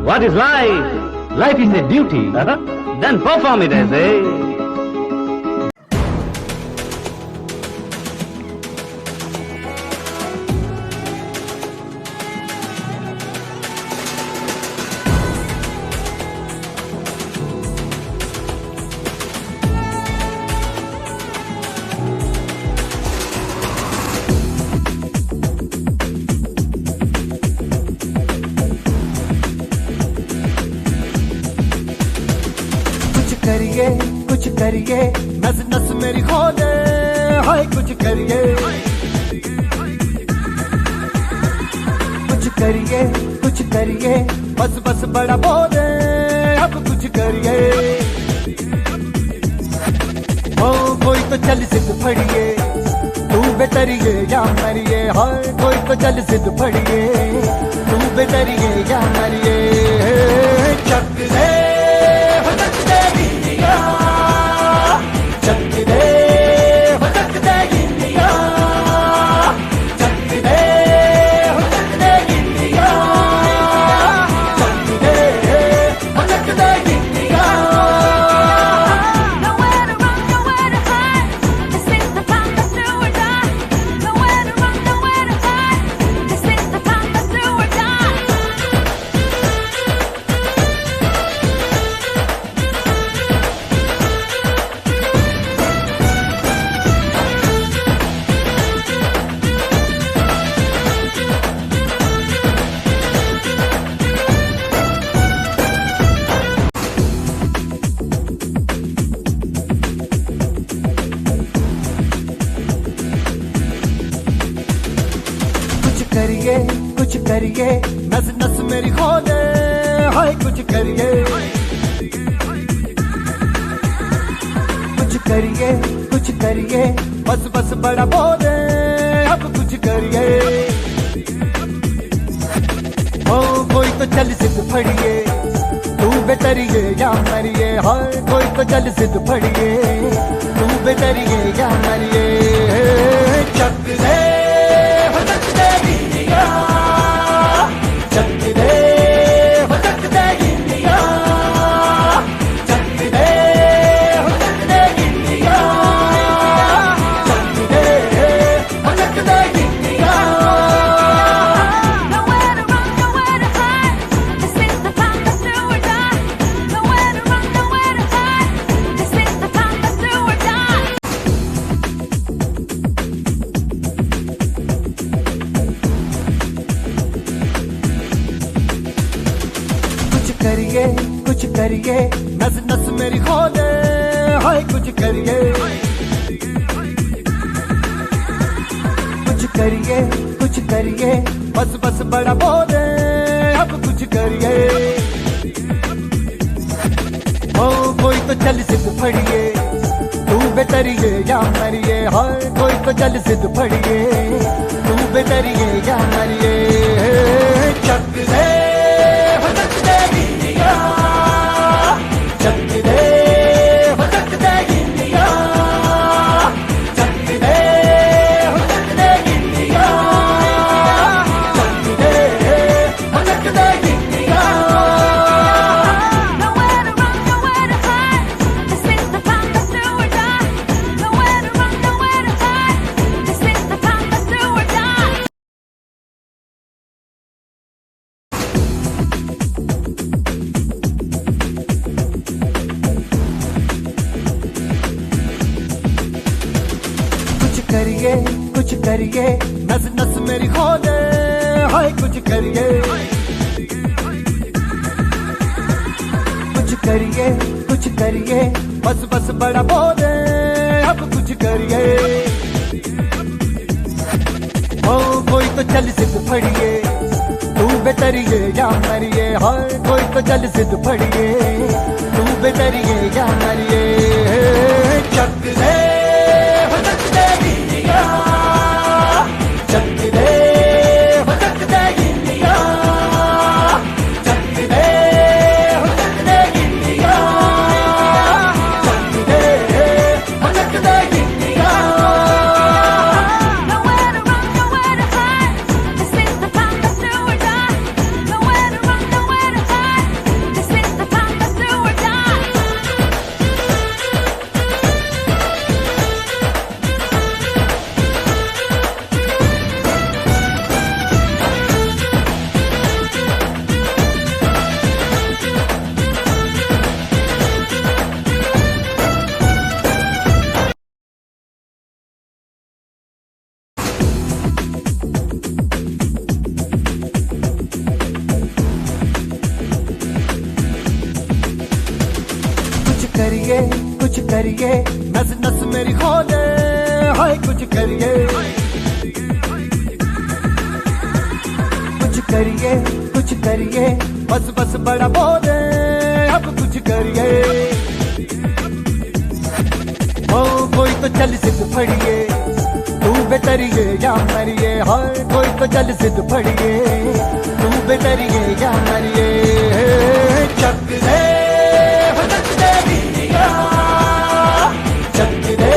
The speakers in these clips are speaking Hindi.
What is life? Life is a duty. Then perform it as a... कुछ करिए नस नस मेरी खोले हाय कुछ करिए बस बस बड़ा बोले अब कुछ करिए ओ कोई तो चल सिद्ध फड़िए तू बेतरिए या मरिए हाय कोई तो चल सिद्ध फड़िए तू बेतरिए या मरिए चक दे कुछ करिए नस नस मेरी खोले हाय कुछ करिए बस बस बड़ा बोले अब कुछ करिए ओ कोई तो चल सिद्ध फड़िए तू बेतरिए या मरिए हाय कोई तो चल सिद्ध फड़िए तू बेतरिए या मरिए चक दे कुछ करिए नस नस मेरी खोले हाय कुछ करिए बस बस बड़ा बोले अब कुछ करिए ओ कोई तो चल सिद्ध फड़िए तू बेतरिए या मरिए हाय कोई तो चल सिद्ध फड़िए तू बेतरिए या मरिए चक दे कुछ करिए नस नस मेरी खोले हाय कुछ करिए बस बस बड़ा बोले अब कुछ करिए ओ कोई तो चल सिद्ध फड़िए तू बेतरिए या मरिए हाय कोई तो चल सिद्ध फड़िए तू बेतरिए या मरिए चक दे करिए कुछ करिए, नस नस मेरी खोले, हाय कुछ करिए, कुछ करिए कुछ करिए, बस बस बड़ा बोले, अब कुछ करिए। ओ कोई तो चल सिद्ध फड़िए, तू बेतरिए या मरिए, हाय कोई तो चल सिद्ध फड़िए, तू बेतरिए या मरिए। चक दे हो चक दे गिलिया, चक दे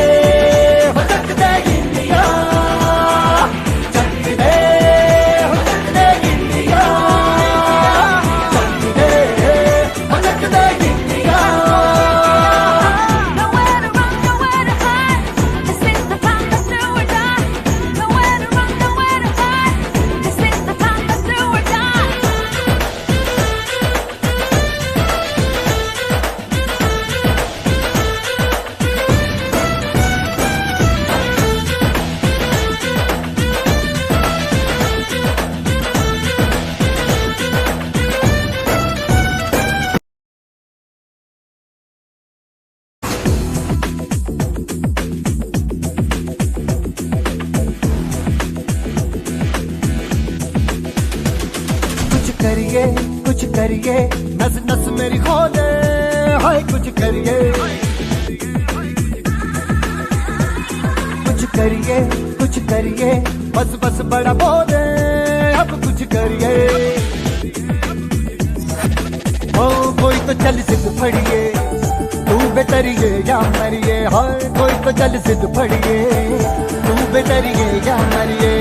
हो चक दे गिलिया, चक दे हो चक दे गिलिया, चक दे हो चक दे गिलिया। करिए कुछ करिए, नस नस मेरी खोले, हाय कुछ करिए, कुछ करिए कुछ करिए, बस बस बड़ा बोले, अब कुछ करिए। ओ कोई तो चल सिद्ध फड़िए, तू बेतरिए या मरिए, हाय कोई तो चल सिद्ध फड़िए, तू बेतरिए या मरिए।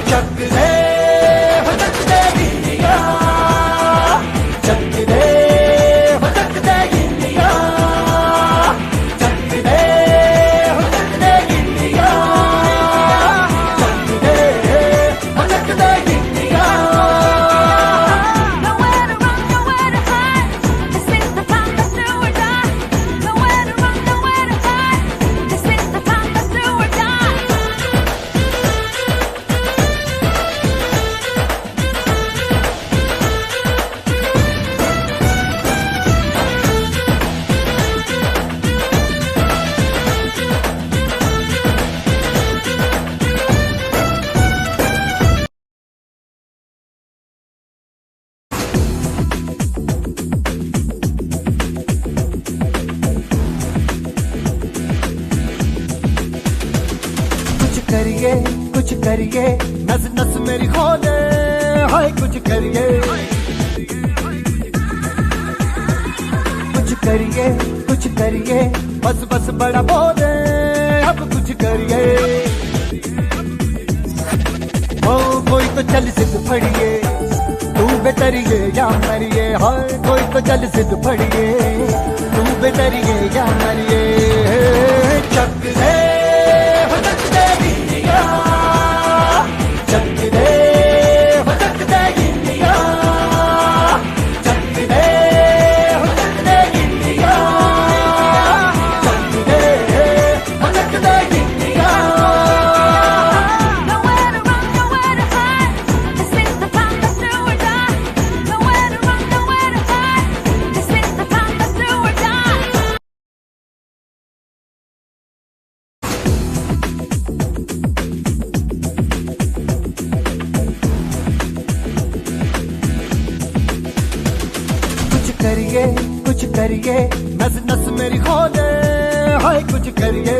चक दे हो चक दे गिलिया, चक दे हो चक दे गिलिया, चक दे हो चक दे गिलिया, चक दे हो चक दे गिलिया। करिए कुछ करिए, नस नस मेरी खोले, हाय कुछ करिए, कुछ करिए कुछ करिए, बस बस बड़ा बोले, अब कुछ करिए। ओ कोई तो चल सिद्ध फड़िए, तू बेतरिए या मरिए, हाय कोई तो चल सिद्ध फड़िए, तू बेतरिए या मरिए। चक दे हो चक दे गिलिया, चक दे हो चक दे गिलिया, चक दे हो चक दे गिलिया, चक दे हो चक दे गिलिया। करिए कुछ करिए, नस नस मेरी खोले, हाय कुछ करिए,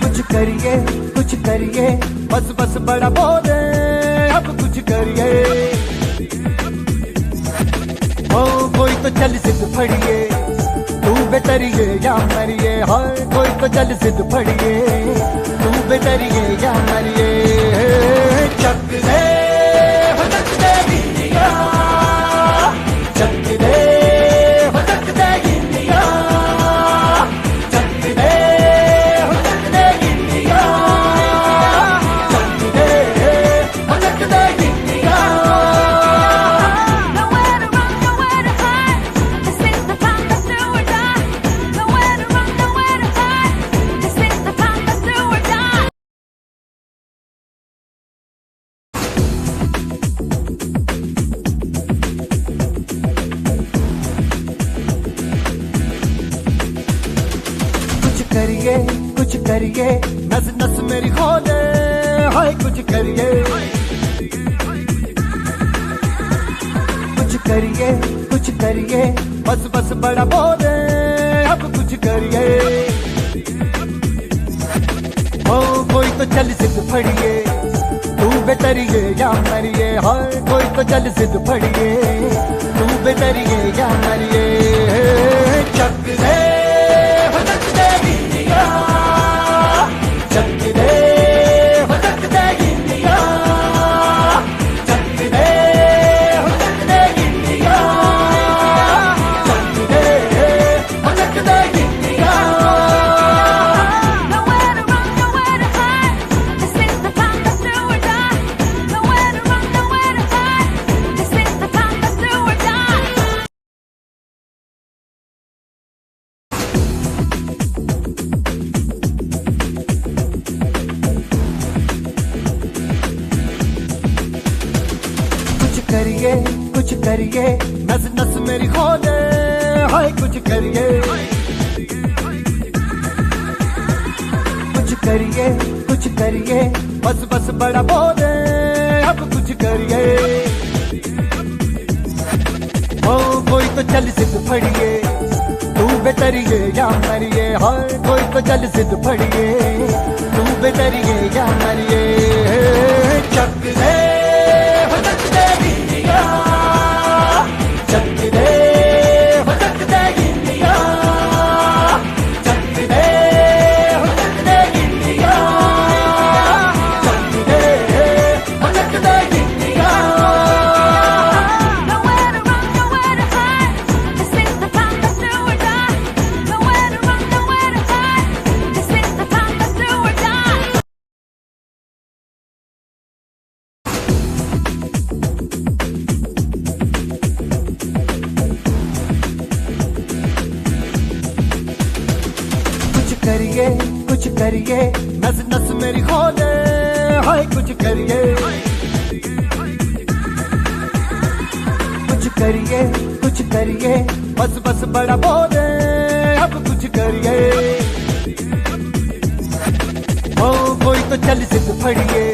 कुछ करिए कुछ करिए, बस बस बड़ा बोले, अब कुछ करिए। ओ कोई तो चल सिद्ध फड़िए, तू बेतरिए या मरिए, हाय कोई तो चल सिद्ध फड़िए, तू बेतरिए या मरिए। चक दे हो चक दे गिलिया, चक दे हो चक दे गिलिया, चक दे हो चक दे गिलिया, चक दे हो चक दे गिलिया। कुछ करिए, नस नस मेरी खोले, हाय कुछ करिए, कुछ करिए, बस बस बड़ा बोले, अब कुछ करिए। ओ कोई तो चल सिद्ध फड़िए, तू बेतरिए या मरिए, हाय कोई तो चल सिद्ध फड़िए, तू बेतरिए या मरिए। चक दे हो चक दे इंडिया, चक दे हो चक दे इंडिया, चक दे हो चक दे इंडिया, चक दे हो चक दे India. Nowhere to run, nowhere to hide. This is the time to do or die. Nowhere to run, nowhere to hide. This is the time to do or die. कुछ करिए, नस नस मेरी खोले, हाय कुछ करिए, कुछ करिए, बस बस बड़ा बोले, अब कुछ करिए। ओ कोई तो चल सिद्ध फड़िए, तू बेतरिए या मरिए, हाय कोई तो चल सिद्ध फड़िए, तू बेतरिए या मरिए। चक दे हो चक दे इंडिया, चक दे हो चक दे इंडिया, चक दे हो चक दे इंडिया, चक दे हो चक दे India. Nowhere to run, nowhere to hide. This is the time to do or die. Nowhere to run, nowhere to hide. This is the time to do or die. कुछ करिए, नस नस मेरी खोले, हाय कुछ करिए, कुछ करिए, बस बस बड़ा बोले, अब कुछ करिए। ओ कोई तो चल सिद्ध फड़िए,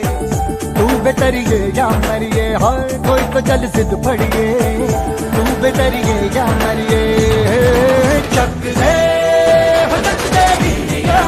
तू बेतरिए या मरिए, हाय कोई तो चल सिद्ध फड़िए, तू बेतरिए या मरिए। चक दे हो चक दे इंडिया,